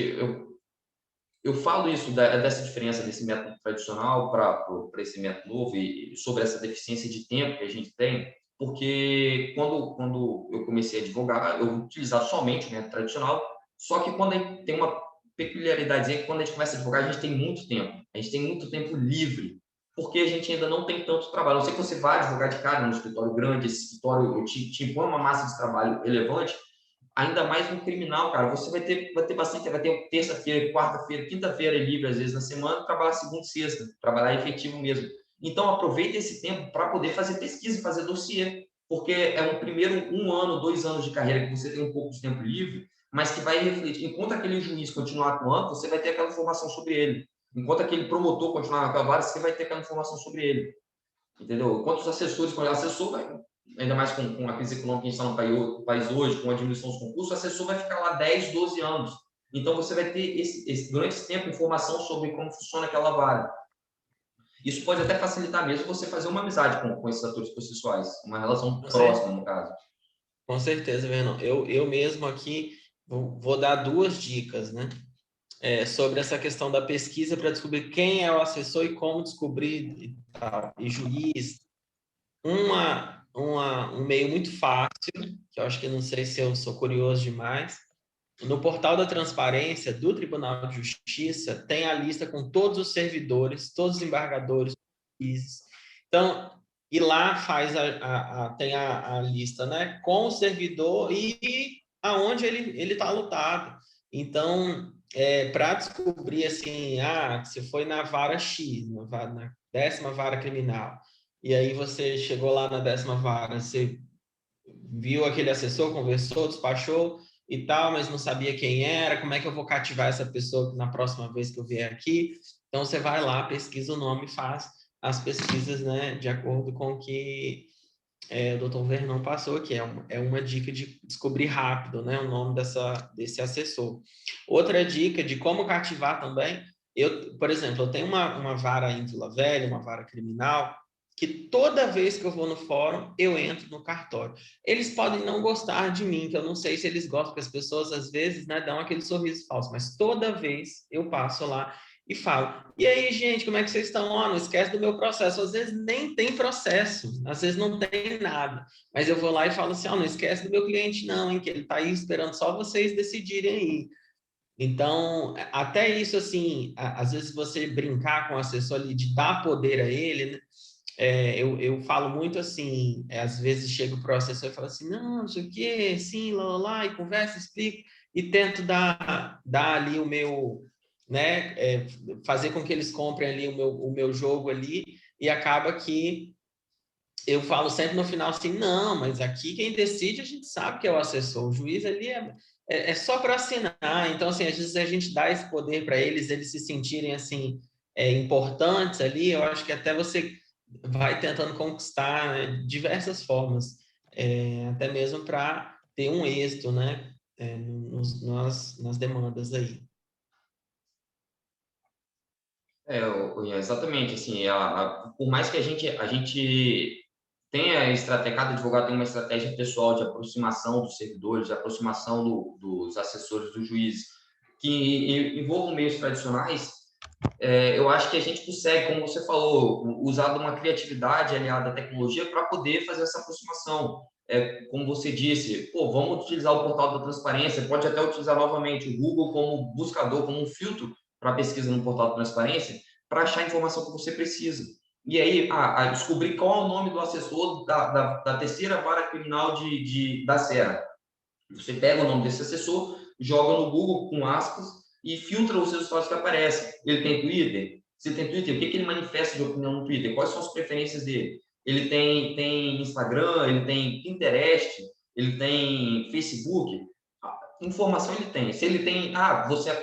eu falo isso dessa diferença desse método tradicional para esse método novo e sobre essa deficiência de tempo que a gente tem, porque quando eu comecei a advogar, eu utilizava somente o método tradicional, só que quando a gente tem uma peculiaridade, é que quando a gente começa a advogar, a gente tem muito tempo. A gente tem muito tempo livre, porque a gente ainda não tem tanto trabalho. A não sei que você vai advogar de cara num escritório grande, esse escritório te impõe uma massa de trabalho relevante, ainda mais no criminal, cara. Você vai ter bastante, vai ter terça-feira, quarta-feira, quinta-feira livre, às vezes, na semana, trabalhar segunda e sexta, trabalhar efetivo mesmo. Então, aproveita esse tempo para poder fazer pesquisa, fazer dossiê, porque é um ano, 2 anos de carreira que você tem um pouco de tempo livre, mas que vai refletir. Enquanto aquele juiz continuar atuando, você vai ter aquela informação sobre ele. Enquanto aquele promotor continuar naquela vara, você vai ter aquela informação sobre ele. Entendeu? Enquanto os assessores, quando o assessor vai, ainda mais com a crise econômica que a gente está no país hoje, com a diminuição dos concursos, o assessor vai ficar lá 10, 12 anos. Então, você vai ter, durante esse tempo, informação sobre como funciona aquela vara. Isso pode até facilitar mesmo você fazer uma amizade com esses atores processuais, uma relação próxima, no caso. Com certeza, Vernon. Eu mesmo aqui vou dar 2 dicas, né? Sobre essa questão da pesquisa para descobrir quem é o assessor e como descobrir e tal. E juiz, um meio muito fácil, que eu acho que não sei se eu sou curioso demais. No portal da transparência do Tribunal de Justiça tem a lista com todos os servidores, todos os embargadores, juízes. Então, e lá tem a lista, né, com o servidor e aonde ele está lotado. Então, para descobrir assim, você foi na vara X, na 10ª vara criminal, e aí você chegou lá na 10ª vara, você viu aquele assessor, conversou, despachou e tal, mas não sabia quem era, como é que eu vou cativar essa pessoa na próxima vez que eu vier aqui? Então, você vai lá, pesquisa o nome e faz as pesquisas, né, de acordo com o que o Dr. Vernon passou, que é uma dica de descobrir rápido, né, o nome desse assessor. Outra dica de como cativar também, por exemplo, eu tenho uma vara em Vila Velha, uma vara criminal, que toda vez que eu vou no fórum, eu entro no cartório. Eles podem não gostar de mim, que eu não sei se eles gostam, porque as pessoas, às vezes, né, dão aquele sorriso falso, mas toda vez eu passo lá e falo, e aí, gente, como é que vocês estão? Não esquece do meu processo. Às vezes nem tem processo, às vezes não tem nada, mas eu vou lá e falo assim, não esquece do meu cliente não, hein, que ele está aí esperando só vocês decidirem aí. Então, até isso, assim, às vezes você brincar com o assessor ali, de dar poder a ele, né? Eu falo muito assim, às vezes chego para o assessor e falo assim, não sei o quê, sim, lá, e conversa, explico, e tento dar ali o meu, né, fazer com que eles comprem ali o meu jogo ali, e acaba que eu falo sempre no final assim, não, mas aqui quem decide a gente sabe que é o assessor, o juiz ali é só para assinar, então assim, às vezes a gente dá esse poder para eles se sentirem assim, importantes ali, eu acho que até você vai tentando conquistar, né, diversas formas, até mesmo para ter um êxito, né, nas demandas aí. Exatamente, assim, por mais que a gente tenha cada advogado tem uma estratégia pessoal de aproximação dos servidores, de aproximação dos assessores do juiz, que envolvam meios tradicionais, eu acho que a gente consegue, como você falou, usar de uma criatividade aliada à tecnologia para poder fazer essa aproximação. Como você disse, vamos utilizar o portal da transparência, pode até utilizar novamente o Google como buscador, como um filtro para pesquisa no portal da transparência, para achar a informação que você precisa. E aí, descobrir qual é o nome do assessor da 3ª vara criminal da Serra. Você pega o nome desse assessor, joga no Google com aspas e filtra os resultados que aparecem. Ele tem Twitter? Se tem Twitter, o que ele manifesta de opinião no Twitter? Quais são as preferências dele? Ele tem Instagram, ele tem Pinterest, ele tem Facebook. informação ele tem. Se ele tem,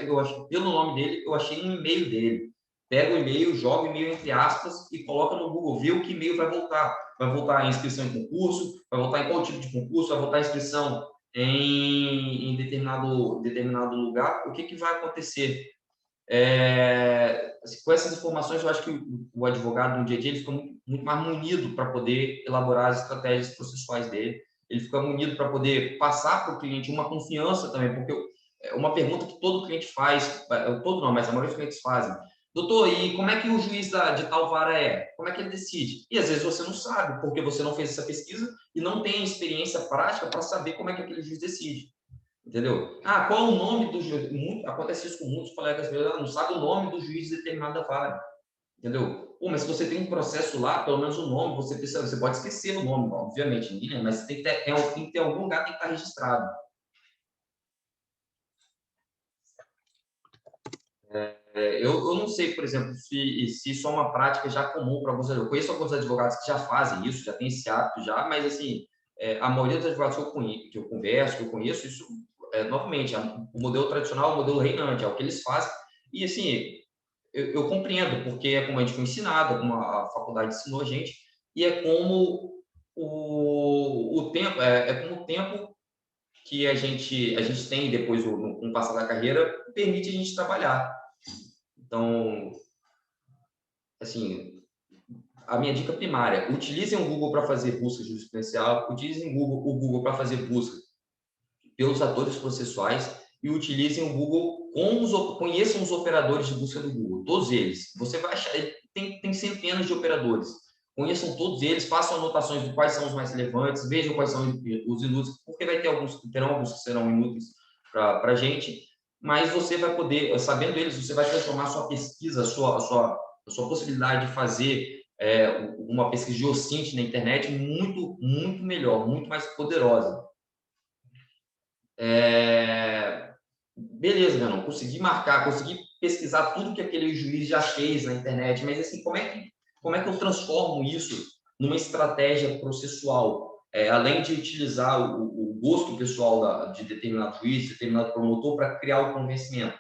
eu acho, pelo nome dele, eu achei um e-mail dele. Pega o e-mail, joga o e-mail entre aspas e coloca no Google, vê o que e-mail vai voltar. Vai voltar em inscrição em concurso, vai voltar em qual tipo de concurso, vai voltar em inscrição em determinado lugar. O que vai acontecer? Com essas informações, eu acho que o advogado, no dia a dia, ele fica muito mais munido para poder elaborar as estratégias processuais dele. Ele fica munido para poder passar para o cliente uma confiança também, porque uma pergunta que todo cliente faz, todo não, mas a maioria dos clientes fazem: doutor, e como é que o juiz de tal vara é? Como é que ele decide? E às vezes você não sabe, porque você não fez essa pesquisa e não tem experiência prática para saber como é que aquele juiz decide. Entendeu? Qual é o nome do juiz? Acontece isso com muitos colegas meus, não sabe o nome do juiz de determinada vara. Entendeu? Mas se você tem um processo lá, pelo menos o nome, você pode esquecer o nome, obviamente, ninguém, mas tem que ter algum lugar que tem que estar registrado. Eu não sei, por exemplo, se isso é uma prática já comum para alguns advogados. Eu conheço alguns advogados que já fazem isso, já tem esse hábito já, mas assim, a maioria dos advogados que eu converso, que eu conheço, isso, novamente, o modelo tradicional, o modelo reinante, é o que eles fazem. E assim, eu compreendo, porque é como a gente foi ensinado, como a faculdade ensinou a gente, e é como o tempo, como o tempo que a gente tem depois, com o passar da carreira, permite a gente trabalhar. Então, assim, a minha dica primária: utilizem o Google para fazer busca jurisprudencial, utilizem o Google para fazer busca pelos atores processuais e utilizem o Google conheçam os operadores de busca do Google, todos eles. Você vai achar, tem centenas de operadores. Conheçam todos eles, façam anotações de quais são os mais relevantes, vejam quais são os inúteis, porque terão alguns que serão inúteis para a gente, mas você vai poder, sabendo eles, você vai transformar a sua pesquisa, a sua possibilidade de fazer uma pesquisa de OSINT na internet muito, muito melhor, muito mais poderosa. Beleza, não consegui marcar, consegui pesquisar tudo que aquele juiz já fez na internet, mas assim, como é que eu transformo isso numa estratégia processual? Além de utilizar o gosto pessoal de determinado juiz, de determinado promotor, para criar o convencimento.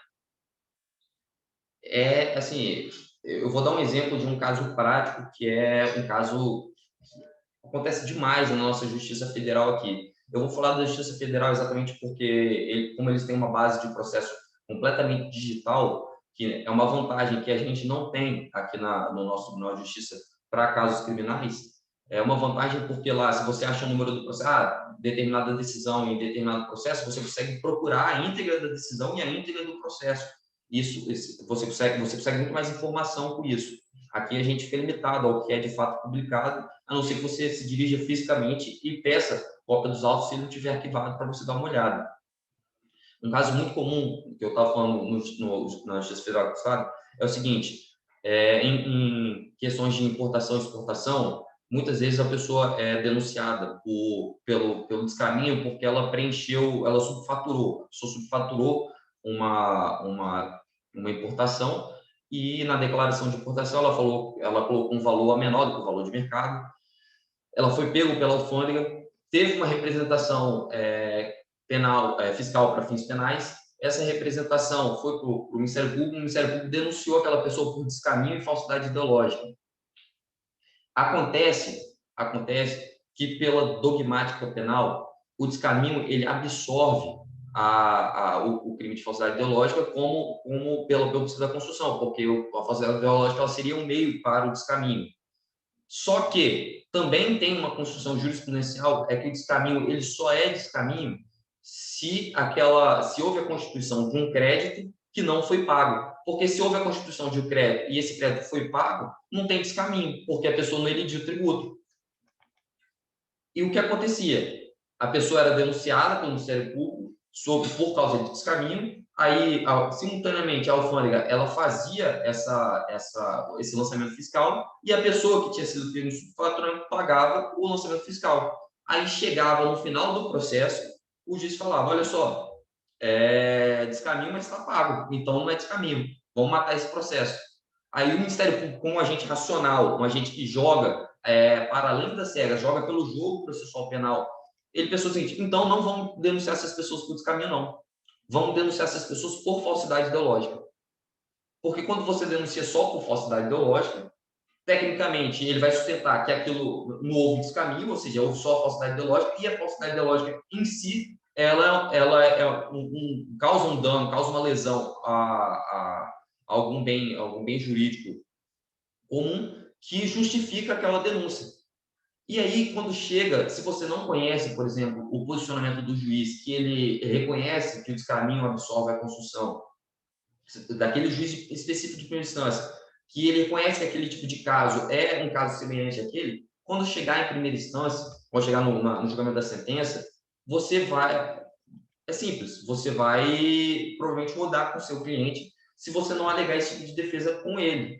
Assim, eu vou dar um exemplo de um caso prático, que é um caso que acontece demais na nossa Justiça Federal aqui. Eu vou falar da Justiça Federal exatamente porque, como eles têm uma base de processo completamente digital, que é uma vantagem que a gente não tem aqui na Justiça para casos criminais, é uma vantagem porque lá, se você acha o número do processo, determinada decisão em determinado processo, você consegue procurar a íntegra da decisão e a íntegra do processo. Você consegue muito mais informação com isso. Aqui a gente fica limitado ao que é de fato publicado, a não ser que você se dirija fisicamente e peça cópia dos autos se ele não tiver arquivado para você dar uma olhada. Um caso muito comum, que eu estava falando na Justiça Federal do Estado, é o seguinte: em questões de importação e exportação, muitas vezes a pessoa é denunciada pelo descaminho porque ela subfaturou, uma importação, e na declaração de importação ela colocou um valor menor do que o valor de mercado. Ela foi pego pela alfândega, teve uma representação penal, fiscal para fins penais. Essa representação foi para o Ministério Público, o Ministério Público denunciou aquela pessoa por descaminho e falsidade ideológica. Acontece que, pela dogmática penal, o descaminho ele absorve o crime de falsidade ideológica como pelo princípio da construção, porque a falsidade ideológica ela seria um meio para o descaminho. Só que também tem uma construção jurisprudencial, que o descaminho ele só é descaminho se houve a constituição de um crédito que não foi pago. Porque se houve a constituição de um crédito e esse crédito foi pago, não tem descaminho, porque a pessoa não elidiu o tributo. E o que acontecia? A pessoa era denunciada pelo Ministério Público por causa de descaminho, aí, simultaneamente, a alfândega ela fazia esse lançamento fiscal e a pessoa que tinha sido pega no subfaturamento pagava o lançamento fiscal. Aí chegava no final do processo, o juiz falava: olha só, descaminho, mas está pago, então não é descaminho, vamos matar esse processo. Aí o Ministério Público, como um agente racional, um agente que joga para além das regras, joga pelo jogo processual penal, ele pensou o seguinte: então não vamos denunciar essas pessoas por descaminho, não. vão denunciar essas pessoas por falsidade ideológica. Porque quando você denuncia só por falsidade ideológica, tecnicamente, ele vai sustentar que aquilo não houve descaminho, ou seja, houve só a falsidade ideológica, e a falsidade ideológica em si, ela causa um dano, causa uma lesão a algum bem jurídico comum que justifica aquela denúncia. E aí, quando chega, se você não conhece, por exemplo, o posicionamento do juiz, que ele reconhece que o descaminho absolve a construção, daquele juiz específico de primeira instância, que ele reconhece que aquele tipo de caso é um caso semelhante àquele, quando chegar em primeira instância, quando chegar no julgamento da sentença, você vai... É simples, você vai provavelmente rodar com o seu cliente se você não alegar esse tipo de defesa com ele.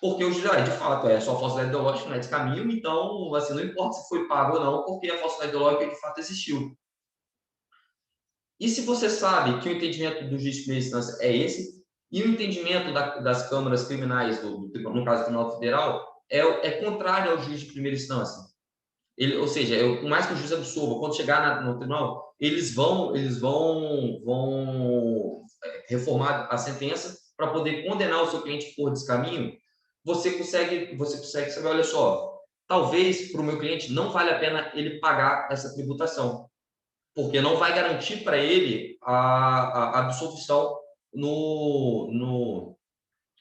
Porque o juiz, de fato, é só falsidade ideológica, não é descaminho, então, assim, não importa se foi pago ou não, porque a falsidade ideológica de fato existiu. E se você sabe que o entendimento do juiz de primeira instância é esse, e o entendimento das câmaras criminais, no caso do Tribunal Federal, é contrário ao juiz de primeira instância. Ou seja, por mais que o juiz absolva, quando chegar no tribunal, eles vão reformar a sentença para poder condenar o seu cliente por descaminho. Você consegue saber, olha só, talvez para o meu cliente não vale a pena ele pagar essa tributação, porque não vai garantir para ele a absolvição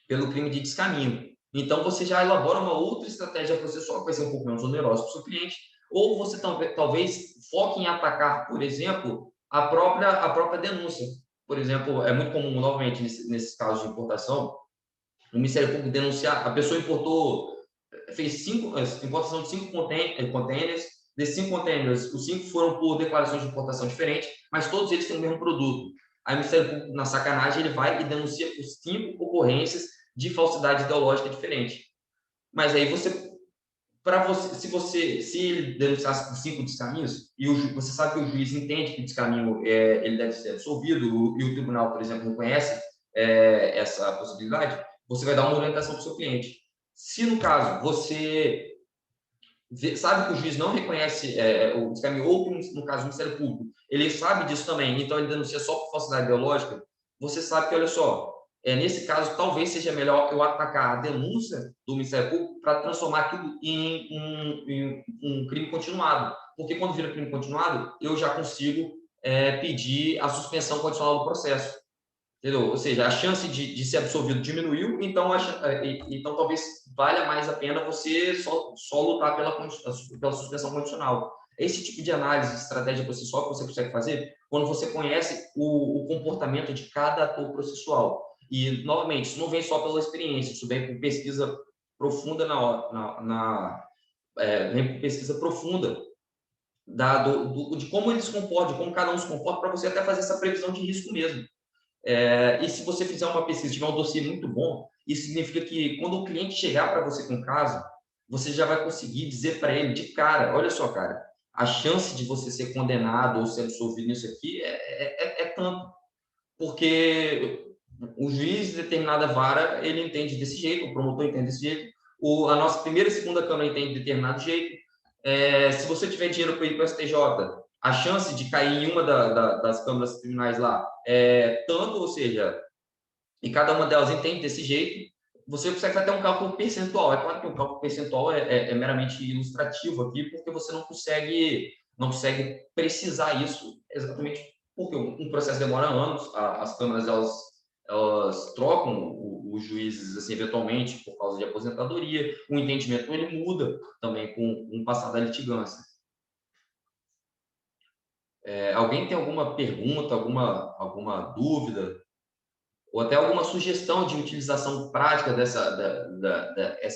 pelo crime de descaminho. Então, você já elabora uma outra estratégia processual que vai ser um pouco menos onerosa para o seu cliente, ou você talvez foque em atacar, por exemplo, a própria denúncia. Por exemplo, é muito comum, novamente, nesses casos de importação, o Ministério Público denunciar, a pessoa fez importação de 5 containers, desses 5 containers, os 5 foram por declarações de importação diferentes, mas todos eles têm o mesmo produto. Aí o Ministério Público, na sacanagem, ele vai e denuncia por 5 ocorrências de falsidade ideológica diferente. Mas aí se ele denunciasse por 5 descaminhos, e você sabe que o juiz entende que descaminho ele deve ser absolvido, e o tribunal, por exemplo, não conhece essa possibilidade, você vai dar uma orientação para o seu cliente. Se, no caso, você sabe que o juiz não reconhece o descaminho, ou no caso do Ministério Público, ele sabe disso também, então ele denuncia só por falsidade ideológica, você sabe que, olha só, nesse caso, talvez seja melhor eu atacar a denúncia do Ministério Público para transformar aquilo em um crime continuado. Porque quando vira crime continuado, eu já consigo pedir a suspensão condicional do processo. Entendeu? Ou seja, a chance de ser absolvido diminuiu, então talvez valha mais a pena você só lutar pela suspensão condicional. Esse tipo de análise, de estratégia processual que você consegue fazer quando você conhece o comportamento de cada ator processual. E, novamente, isso não vem só pela experiência, isso vem com pesquisa profunda vem com pesquisa profunda de como eles se comportam, de como cada um se comporta, para você até fazer essa previsão de risco mesmo. E se você fizer uma pesquisa, tiver um dossiê muito bom, isso significa que quando o cliente chegar para você com o caso, você já vai conseguir dizer para ele de cara, olha só, cara, a chance de você ser condenado ou ser absolvido nisso aqui é tanto. Porque o juiz de determinada vara, ele entende desse jeito, o promotor entende desse jeito, a nossa primeira e segunda Câmara entende de determinado jeito. Se você tiver dinheiro para ir para o STJ, a chance de cair em uma das câmaras criminais lá é tanto, ou seja, e cada uma delas entende desse jeito, você consegue fazer até um cálculo percentual. É claro que o cálculo percentual é meramente ilustrativo aqui, porque você não consegue precisar isso exatamente porque um processo demora anos, as câmaras elas trocam os juízes assim, eventualmente por causa de aposentadoria, o entendimento ele muda também com o passar da litigância. Alguém tem alguma pergunta, alguma dúvida? Ou até alguma sugestão de utilização prática dessa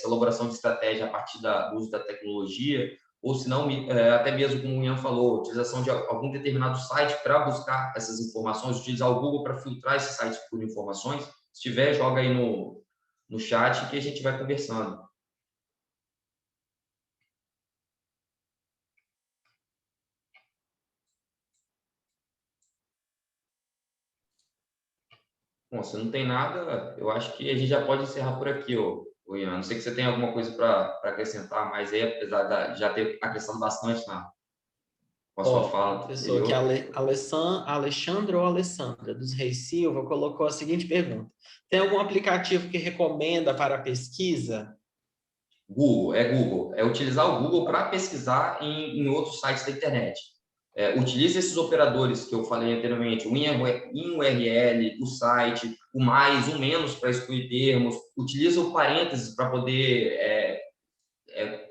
elaboração de estratégia a partir do uso da tecnologia, ou se não, até mesmo, como o Ian falou, utilização de algum determinado site para buscar essas informações, utilizar o Google para filtrar esses sites por informações. Se tiver, joga aí no chat que a gente vai conversando. Bom, se não tem nada, eu acho que a gente já pode encerrar por aqui, Ian. A não sei que você tem alguma coisa para acrescentar, mas aí, apesar de já ter acrescentado bastante com a sua fala Pessoa que anterior. Alexandra ou Alessandra, dos Reis Silva, colocou a seguinte pergunta: tem algum aplicativo que recomenda para pesquisa? Google, é Google. É utilizar o Google para pesquisar em outros sites da internet. Utilize esses operadores que eu falei anteriormente, o INURL, o site, o mais, o menos para excluir termos, utiliza o parênteses para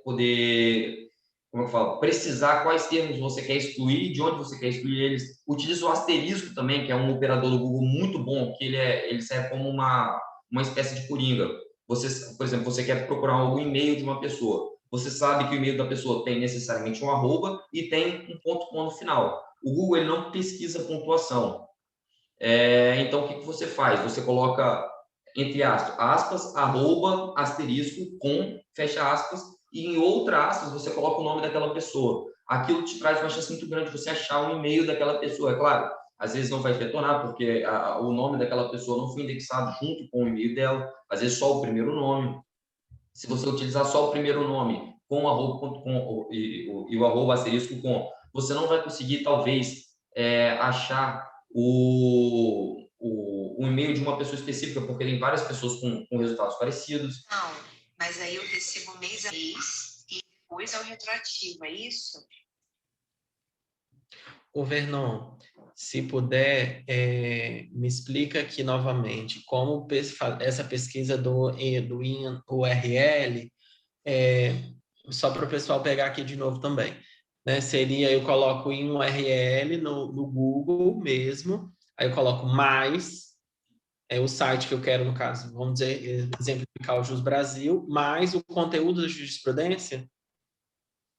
poder, como eu falo, precisar quais termos você quer excluir, de onde você quer excluir eles. Utiliza o asterisco também, que é um operador do Google muito bom, que ele serve como uma espécie de coringa. Você, por exemplo, você quer procurar algum e-mail de uma pessoa. Você sabe que o e-mail da pessoa tem necessariamente um arroba e tem um ponto com no final. O Google ele não pesquisa pontuação. Então, o que você faz? Você coloca, entre aspas, arroba, asterisco, com, fecha aspas, e em outra aspas você coloca o nome daquela pessoa. Aquilo te traz uma chance muito grande de você achar o e-mail daquela pessoa. É claro, às vezes não vai detonar, porque o nome daquela pessoa não foi indexado junto com o e-mail dela, às vezes só o primeiro nome. Se você utilizar só o primeiro nome com arroba, com, e o arroba asterisco com, você não vai conseguir, talvez, achar o e-mail de uma pessoa específica, porque tem várias pessoas com resultados parecidos. Não, mas aí eu recebo mês a mês e depois é o retroativo, é isso? O Vernon, se puder, me explica aqui novamente como essa pesquisa do URL, só para o pessoal pegar aqui de novo também. Né? Seria, eu coloco em URL no Google mesmo, aí eu coloco mais, o site que eu quero, no caso, vamos dizer, exemplificar o Jus Brasil, mais o conteúdo da jurisprudência.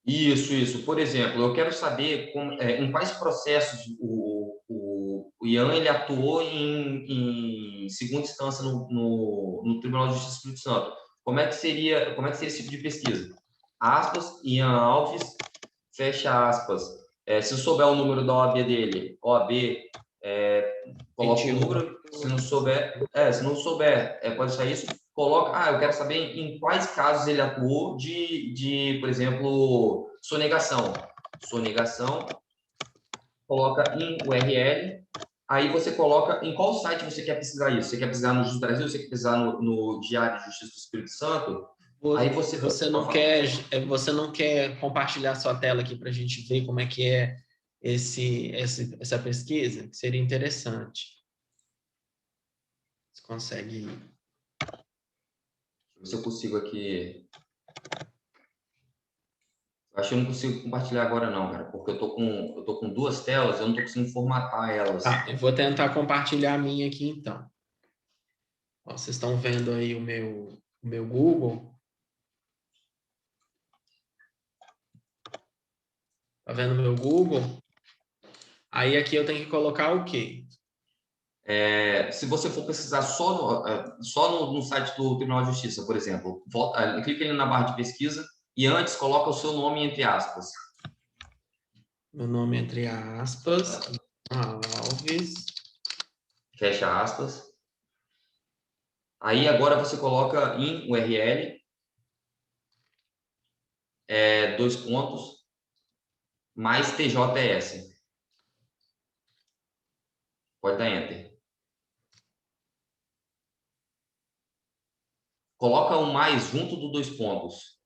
Isso. Por exemplo, eu quero saber em quais processos o Ian ele atuou em segunda instância no Tribunal de Justiça do Espírito Santo. Como é que seria esse tipo de pesquisa? Aspas, Ian Alves, fecha aspas. Se eu souber o número da OAB dele, OAB, coloca o número. Se não souber, pode ser isso. Coloca, eu quero saber em quais casos ele atuou por exemplo, sonegação. Sonegação, coloca em URL, aí você coloca em qual site você quer pesquisar isso. Você quer pesquisar no Justiça Brasil, você quer pesquisar no Diário de Justiça do Espírito Santo? Aí você não quer compartilhar sua tela aqui para a gente ver como é que é essa pesquisa? Seria interessante. Você consegue ir. Deixa eu ver se eu consigo aqui. Acho que eu não consigo compartilhar agora não, cara, porque eu tô com duas telas, eu não tô conseguindo formatar elas. Tá, eu vou tentar compartilhar a minha aqui então. Ó, vocês estão vendo aí o meu Google. Tá vendo o meu Google? Aí aqui eu tenho que colocar o quê? Se você for pesquisar só no site do Tribunal de Justiça, por exemplo, clica ali na barra de pesquisa e antes coloca o seu nome entre aspas. Meu nome entre aspas, Alves. Fecha aspas. Aí agora você coloca em URL, dois pontos, mais TJS. Pode dar Enter. Coloca um mais junto do dois pontos.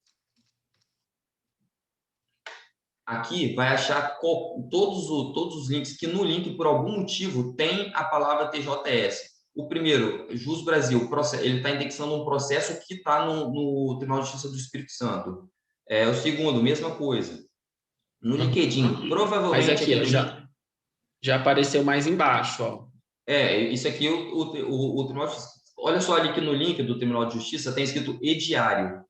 Aqui vai achar todos os links que no link, por algum motivo, tem a palavra TJS. O primeiro, Jus Brasil, ele está indexando um processo que está no Tribunal de Justiça do Espírito Santo. O segundo, mesma coisa. No LinkedIn, provavelmente... Mas aqui, já apareceu mais embaixo, ó. Isso aqui, o Tribunal de Justiça. Olha só ali que no link do Tribunal de Justiça tem escrito ediário.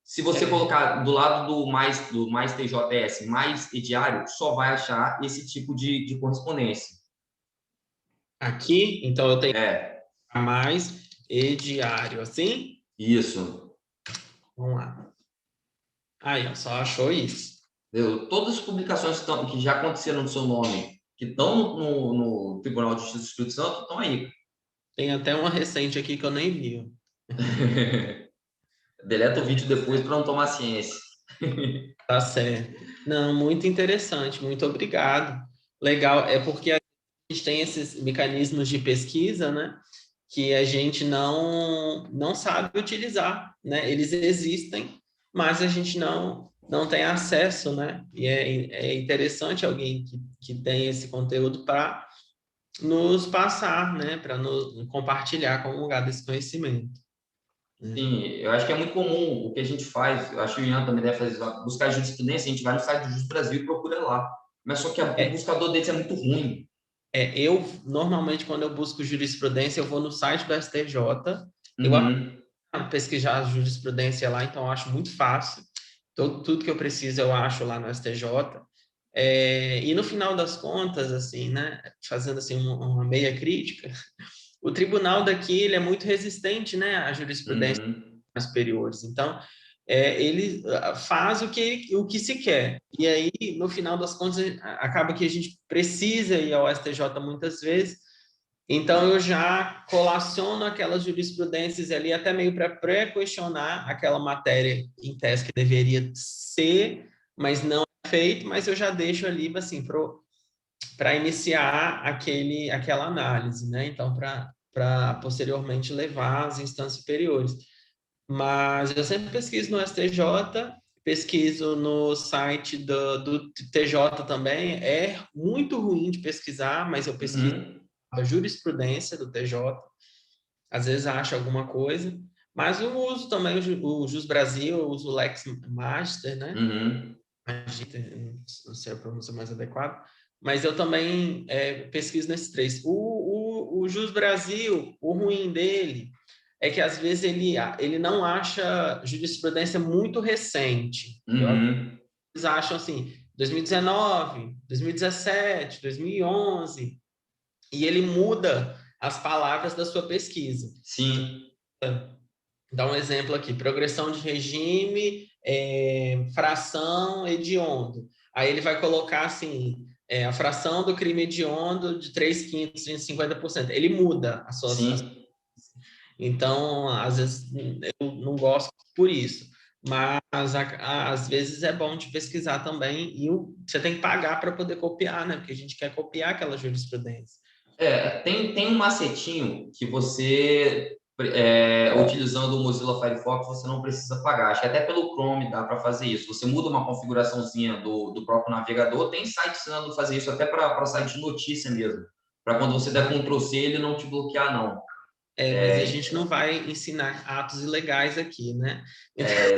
Se você colocar do lado do mais TJS, mais ediário, só vai achar esse tipo de correspondência. Aqui, então eu tenho mais ediário, assim? Isso. Vamos lá. Aí, ó, só achou isso. Todas as publicações que já aconteceram no seu nome, que estão no Tribunal de Justiça do Espírito Santo, estão aí. Tem até uma recente aqui que eu nem vi. Deleta o vídeo depois para não tomar ciência. Tá certo. Não, muito interessante, muito obrigado. Legal, é porque a gente tem esses mecanismos de pesquisa, né, que a gente não sabe utilizar, né? Eles existem, mas a gente não tem acesso, né? E é interessante alguém que tem esse conteúdo para nos passar, né? Para nos compartilhar com o lugar desse conhecimento, né? Sim, eu acho que é muito comum o que a gente faz, eu acho que o Ian também deve fazer, buscar jurisprudência, a gente vai no site do Juiz Brasil e procura lá. Mas só que o É, buscador deles é muito ruim. eu, normalmente, quando eu busco jurisprudência, eu vou no site do STJ, eu Uhum, pesquisar a jurisprudência lá, então eu acho muito fácil. Tudo que eu preciso eu acho lá no STJ. E no final das contas, assim, né, fazendo assim uma meia crítica, o tribunal daqui ele é muito resistente, né, à jurisprudência uhum. superiores. Então, ele faz o que se quer. E aí, no final das contas, acaba que a gente precisa ir ao STJ muitas vezes. Então, eu já colaciono aquelas jurisprudências ali, até meio para pré-questionar aquela matéria em tese que deveria ser, mas não é feito, mas eu já deixo ali, assim, para iniciar aquela análise, né? Então, para posteriormente levar às instâncias superiores. Mas eu sempre pesquiso no STJ, pesquiso no site do TJ também. É muito ruim de pesquisar, mas eu pesquiso Uhum, a jurisprudência do TJ. Às vezes acho alguma coisa, mas eu uso também o Jus Brasil, eu uso o Lex Master, né? uhum. Não sei a pronúncia mais adequada, mas eu também pesquiso nesses três. O Jus Brasil, o ruim dele é que às vezes ele não acha jurisprudência muito recente. Uhum. Eles acham assim, 2019, 2017, 2011, e ele muda as palavras da sua pesquisa. Sim, Dá um exemplo aqui: progressão de regime, fração hediondo. Aí ele vai colocar assim, a fração do crime hediondo de 3/5 de 50%. Ele muda as suas. sim. Então, às vezes, eu não gosto por isso. Mas, às vezes, é bom te pesquisar também. E você tem que pagar para poder copiar, né? Porque a gente quer copiar aquela jurisprudência. Tem um macetinho que você, utilizando o Mozilla Firefox, você não precisa pagar. Acho que até pelo Chrome dá para fazer isso. Você muda uma configuraçãozinha do próprio navegador. Tem site ensinando a fazer isso, até para site de notícia mesmo. Para quando você der Ctrl+C, ele não te bloquear, não. Mas a gente não vai ensinar atos ilegais aqui, né? Então, É,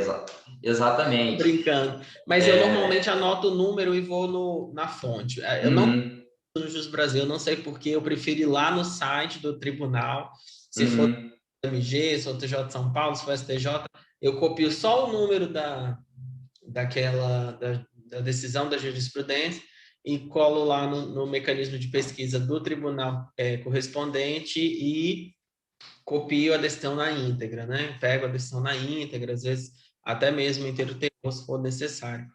exatamente. brincando. Mas eu normalmente anoto o número e vou na fonte. Eu não Uhum, no Jus Brasil, eu não sei porque eu prefiro ir lá no site do tribunal. Se for uhum. MG, se for TJ de São Paulo, se for STJ, eu copio só o número da decisão da jurisprudência e colo lá no mecanismo de pesquisa do tribunal correspondente e copio a decisão na íntegra, né? Pego a decisão na íntegra, às vezes até mesmo inteiro termo, se for necessário.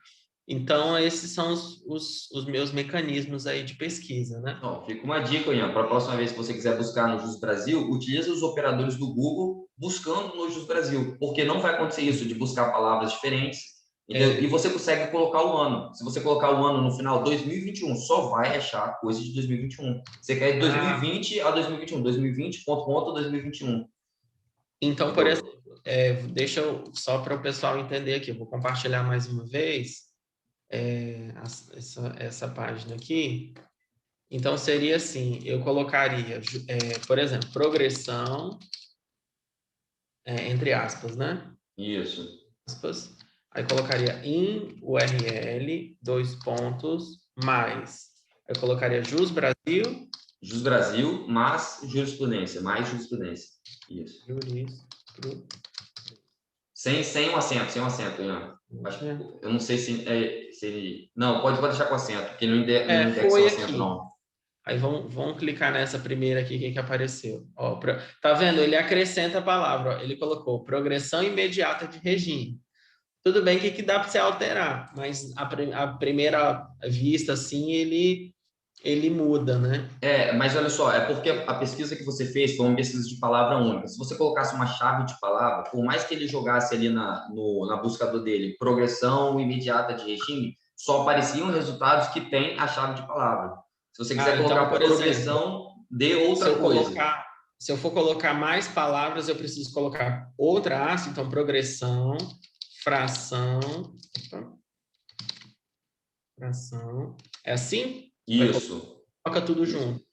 Então, esses são os meus mecanismos aí de pesquisa, né? Ó, fica uma dica, Ian, para a próxima vez que você quiser buscar no Jus Brasil, utilize os operadores do Google buscando no Jus Brasil, porque não vai acontecer isso de buscar palavras diferentes, entendeu? E você consegue colocar o ano. Se você colocar o ano no final, 2021, só vai achar coisas de 2021. Você quer de 2020 a 2021, 2020, ponto, 2021. Então, por exemplo, Entendeu? deixa eu, só para o pessoal entender aqui, eu vou compartilhar mais uma vez essa página aqui. Então, seria assim, eu colocaria, por exemplo, progressão, entre aspas, né? Isso. Aspas, aí colocaria in URL, dois pontos, mais. Eu colocaria Jus Brasil, Jus Brasil, mas jurisprudência, mais jurisprudência. Isso. jurisprudência. Sem um acento, Ian. Eu não sei se não, pode deixar com acento, porque não indexa o Foi acento, aqui. não. Aí vamos clicar nessa primeira aqui, que apareceu. Ó, tá vendo? Ele acrescenta a palavra, ó, ele colocou progressão imediata de regime. Tudo bem que dá para você alterar, mas a primeira vista, assim, ele ele muda, né? Mas olha só, é porque a pesquisa que você fez foi uma pesquisa de palavra única. Se você colocasse uma chave de palavra, por mais que ele jogasse ali na buscador dele, progressão imediata de regime, só apareciam resultados que têm a chave de palavra. Se você quiser Então, colocar por progressão, exemplo, dê outra coisa. se eu for colocar mais palavras, eu preciso colocar outra haste, então fração, é assim? Isso. Coloca tudo junto.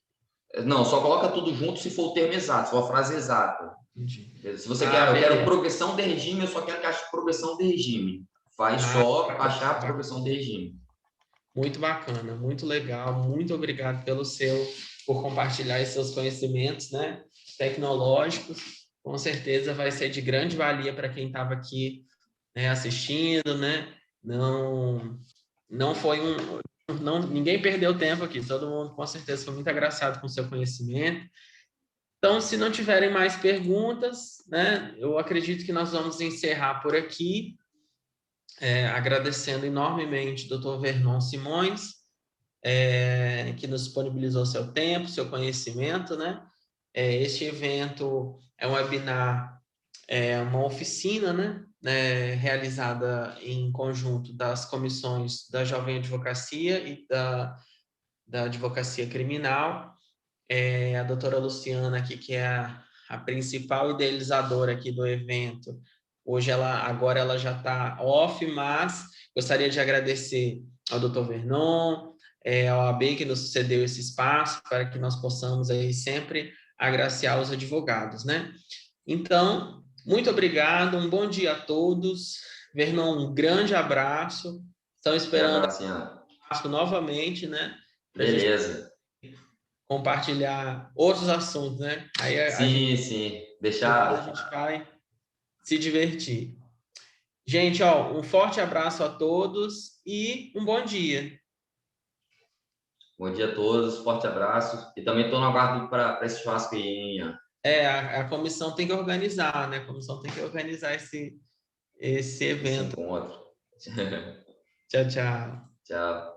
Não, só coloca tudo junto se for o termo exato, se for a frase exata. Entendi. Se você quer, eu beleza. quero progressão de regime, eu só quero que ache progressão de regime. Faz só achar a progressão de regime. Muito bacana, muito legal. Muito obrigado por compartilhar esses seus conhecimentos, né, tecnológicos. Com certeza vai ser de grande valia para quem estava aqui, né, assistindo, né? Não foi ninguém perdeu tempo aqui. Todo mundo com certeza foi muito agraciado com o seu conhecimento. Então, se não tiverem mais perguntas, né, eu acredito que nós vamos encerrar por aqui, agradecendo enormemente o Dr. Vernon Simões, que nos disponibilizou seu tempo, seu conhecimento, né? Este evento é um webinar, uma oficina, né, realizada em conjunto das comissões da Jovem Advocacia e da Advocacia Criminal. A doutora Luciana aqui, que é a principal idealizadora aqui do evento, agora ela já está off, mas gostaria de agradecer ao doutor Vernon, ao AB que nos cedeu esse espaço para que nós possamos aí sempre agraciar os advogados, né? Então, muito obrigado, um bom dia a todos. Vernon, um grande abraço. Estão esperando novamente, né? Beleza. Compartilhar outros assuntos, né? Aí sim. a gente vai se divertir. Gente, um forte abraço a todos e um bom dia. Bom dia a todos, forte abraço. E também estou no aguardo para esse churrasco aí, hein? A comissão tem que organizar, né? A comissão tem que organizar esse evento. Esse encontro. Tchau, tchau. Tchau.